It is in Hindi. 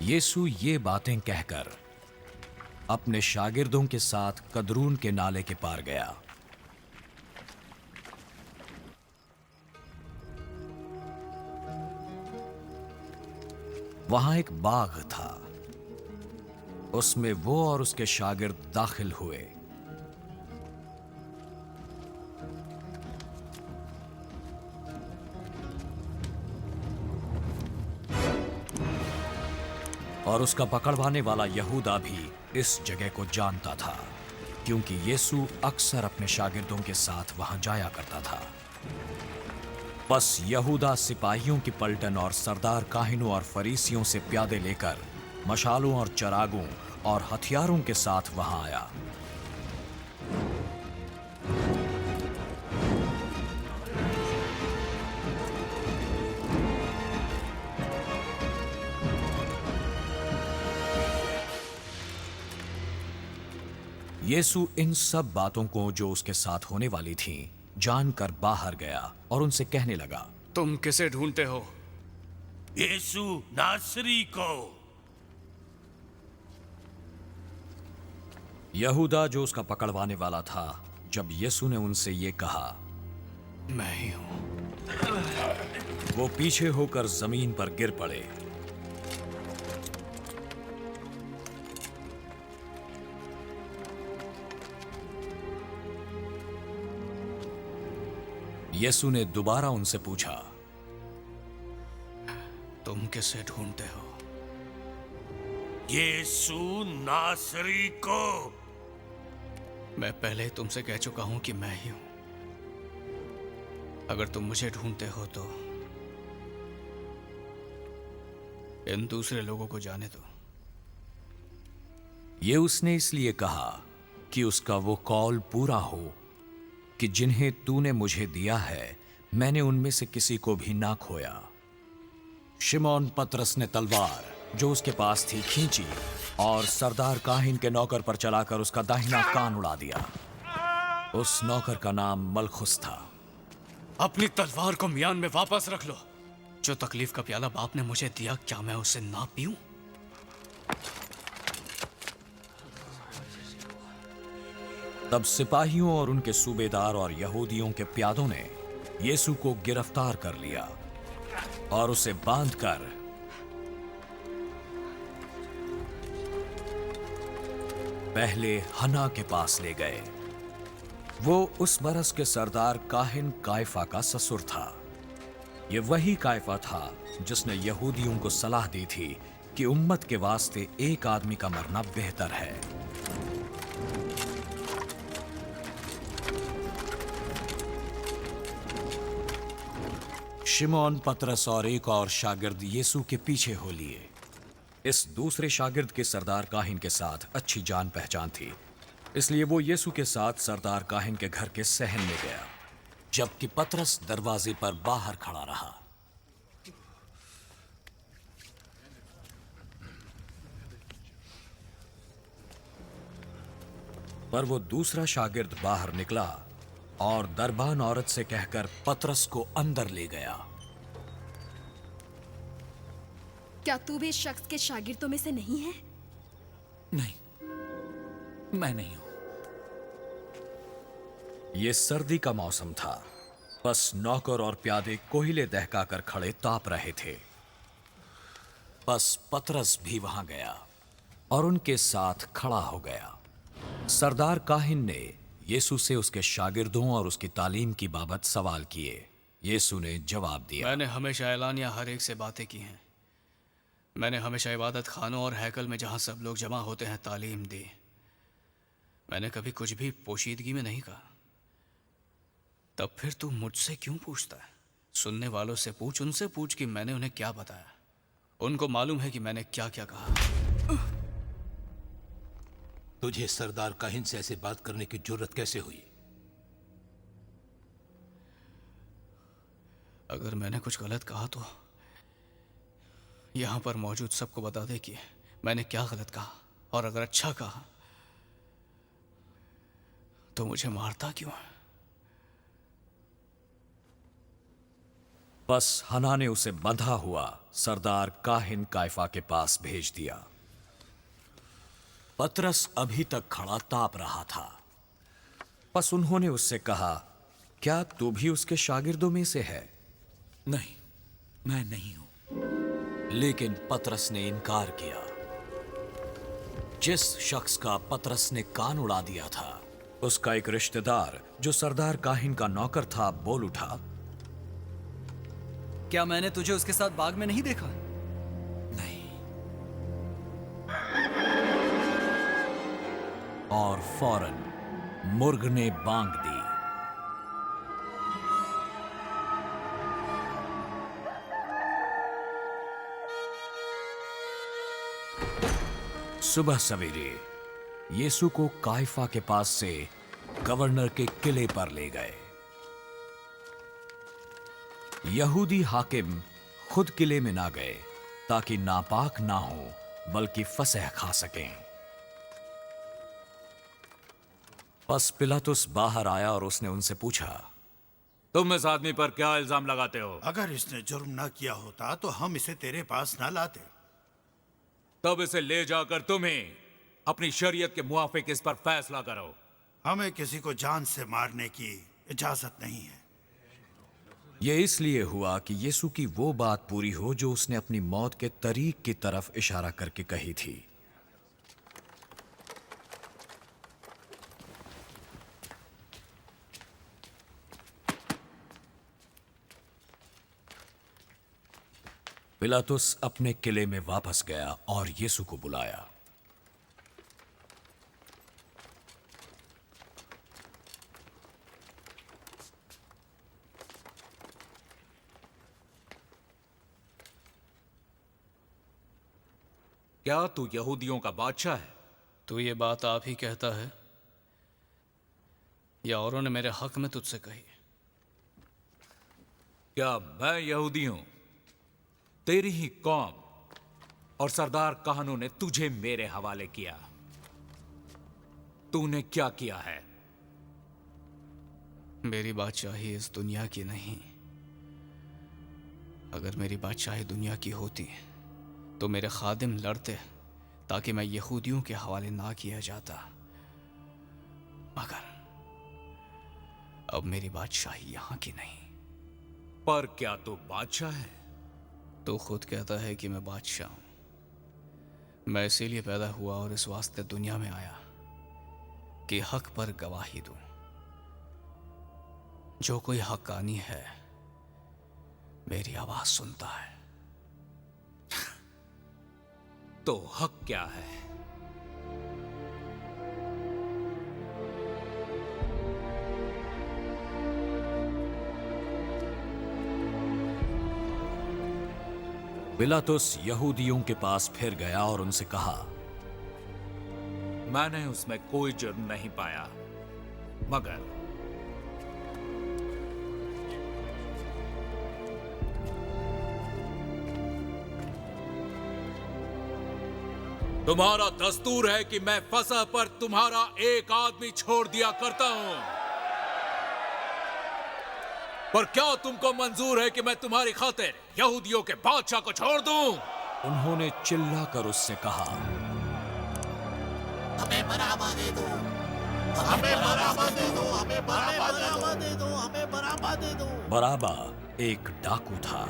यीशु ये बातें कहकर अपने शागिर्दों के साथ कदरून के नाले के पार गया। वहां एक बाग था। उसमें वो और उसके शागिर्द दाखिल हुए। और उसका पकड़वाने वाला यहूदा भी इस जगह को जानता था, क्योंकि यीशु अक्सर अपने शागिर्दों के साथ वहां जाया करता था। बस यहूदा सिपाहियों की पलटन और सरदार काहिनों और फरीसियों से प्यादे लेकर मशालों और चरागों और हथियारों के साथ वहां आया। यीशु इन सब बातों को जो उसके साथ होने वाली थीं, जानकर बाहर गया और उनसे कहने लगा, तुम किसे ढूंढते हो? यीशु नासरी को। यहूदा जो उसका पकड़वाने वाला था, जब यीशु ने उनसे ये कहा, मैं ही हूं, वो पीछे होकर जमीन पर गिर पड़े। यीशु ने दोबारा उनसे पूछा, तुम किसे ढूंढते हो? यीशु नासरी को। मैं पहले ही तुमसे कह चुका हूं कि मैं ही हूं। अगर तुम मुझे ढूंढते हो तो इन दूसरे लोगों को जाने दो। ये उसने इसलिए कहा कि उसका वो कौल पूरा हो कि जिन्हें तूने मुझे दिया है, मैंने उनमें से किसी को भी ना खोया। शिमोन पतरस ने तलवार जो उसके पास थी खींची और सरदार काहिन के नौकर पर चलाकर उसका दाहिना कान उड़ा दिया। उस नौकर का नाम मलखुस था। अपनी तलवार को मियान में वापस रख लो। जो तकलीफ का प्याला बाप ने मुझे दिया, क्या मैं उसे ना पीऊं? तब सिपाहियों और उनके सूबेदार और यहूदियों के प्यादों ने यीशु को गिरफ्तार कर लिया और उसे बांधकर पहले हन्ना के पास ले गए। वो उस बरस के सरदार काहिन काइफा का ससुर था। ये वही काइफा था जिसने यहूदियों को सलाह दी थी कि उम्मत के वास्ते एक आदमी का मरना बेहतर है। शिमोन पतरस और एक और शागिर्द यीशु के पीछे हो लिए। इस दूसरे शागिर्द के सरदार काहिन के साथ अच्छी जान पहचान थी, इसलिए वो यीशु के साथ सरदार काहिन के घर के सहन में गया, जबकि पतरस दरवाजे पर बाहर खड़ा रहा। पर वो दूसरा शागिर्द बाहर निकला और दरबान औरत से कहकर पतरस को अंदर ले गया। क्या तू भी इस शख्स के शागिर्दों में से नहीं है? नहीं, मैं नहीं हूं। ये सर्दी का मौसम था, बस नौकर और प्यादे कोयले दहकाकर खड़े ताप रहे थे। बस पतरस भी वहां गया और उनके साथ खड़ा हो गया। सरदार काहिन ने यीशु से उसके शागिर्दों और उसकी तालीम की बाबत सवाल किए। यीशु ने जवाब दिया, मैंने हमेशा एलानिया हर एक से बातें की हैं। मैंने हमेशा इबादत खानों और हैकल में जहां सब लोग जमा होते हैं तालीम दी। मैंने कभी कुछ भी पोशीदगी में नहीं कहा। तब फिर तू मुझसे क्यों पूछता है? सुनने वालों से पूछ, उनसे पूछ कि मैंने उन्हें क्या बताया। उनको मालूम है कि मैंने क्या क्या कहा। तुझे सरदार काहिन से ऐसे बात करने की जुर्रत कैसे हुई? अगर मैंने कुछ गलत कहा तो यहां पर मौजूद सबको बता दे कि मैंने क्या गलत कहा, और अगर अच्छा कहा तो मुझे मारता क्यों है? बस हना ने उसे बंधा हुआ सरदार काहिन काइफा के पास भेज दिया। पतरस अभी तक खड़ा ताप रहा था। बस उन्होंने उससे कहा, क्या तू भी उसके शागिर्दों में से है? नहीं, मैं नहीं हूं। लेकिन पतरस ने इनकार किया। जिस शख्स का पतरस ने कान उड़ा दिया था, उसका एक रिश्तेदार जो सरदार काहिन का नौकर था, बोल उठा, क्या मैंने तुझे उसके साथ बाग में नहीं देखा? नहीं। और फौरन मुर्ग ने बांग दी। सुबह सवेरे यीशु को काइफा के पास से गवर्नर के किले पर ले गए। यहूदी हाकिम खुद किले में ना गए ताकि नापाक ना हो, बल्कि फसह खा सकें। बस पिलातुस बाहर आया और उसने उनसे पूछा, तुम इस आदमी पर क्या इल्जाम लगाते हो? अगर इसने जुर्म ना किया होता तो हम इसे तेरे पास ना लाते। तब इसे ले जाकर तुम्हें अपनी शरीयत के मुआफिक इस पर फैसला करो। हमें किसी को जान से मारने की इजाजत नहीं है। यह इसलिए हुआ कि यीशु की वो बात पूरी हो जो उसने अपनी मौत के तरीक की तरफ इशारा करके कही थी। पिलातुस अपने किले में वापस गया और यीशु को बुलाया। क्या तू यहूदियों का बादशाह है? तो ये बात आप ही कहता है या औरों ने मेरे हक में तुझसे कही? क्या मैं यहूदी हूं? तेरी ही कौम और सरदार काहनों ने तुझे मेरे हवाले किया। तूने क्या किया है? मेरी बादशाही इस दुनिया की नहीं। अगर मेरी बादशाही दुनिया की होती तो मेरे खादिम लड़ते ताकि मैं यहूदियों के हवाले ना किया जाता, मगर अब मेरी बादशाही यहां की नहीं। पर क्या तू बादशाह है? तो खुद कहता है कि मैं बादशाह हूं। मैं इसीलिए पैदा हुआ और इस वास्ते दुनिया में आया कि हक पर गवाही दूं। जो कोई हक्कानी है मेरी आवाज सुनता है। तो हक क्या है? पिलातुस यहूदियों के पास फिर गया और उनसे कहा, मैंने उसमें कोई जुर्म नहीं पाया, मगर तुम्हारा दस्तूर है कि मैं फसह पर तुम्हारा एक आदमी छोड़ दिया करता हूं। पर क्या तुमको मंजूर है कि मैं तुम्हारी खातिर यहूदियों के बादशाह को छोड़ दूं? उन्होंने चिल्लाकर उससे कहा, हमें बराबा दे दो, हमें बराबा दे दो, हमें बराबा दे दो, हमें बराबा दे दो। बराबा एक डाकू था।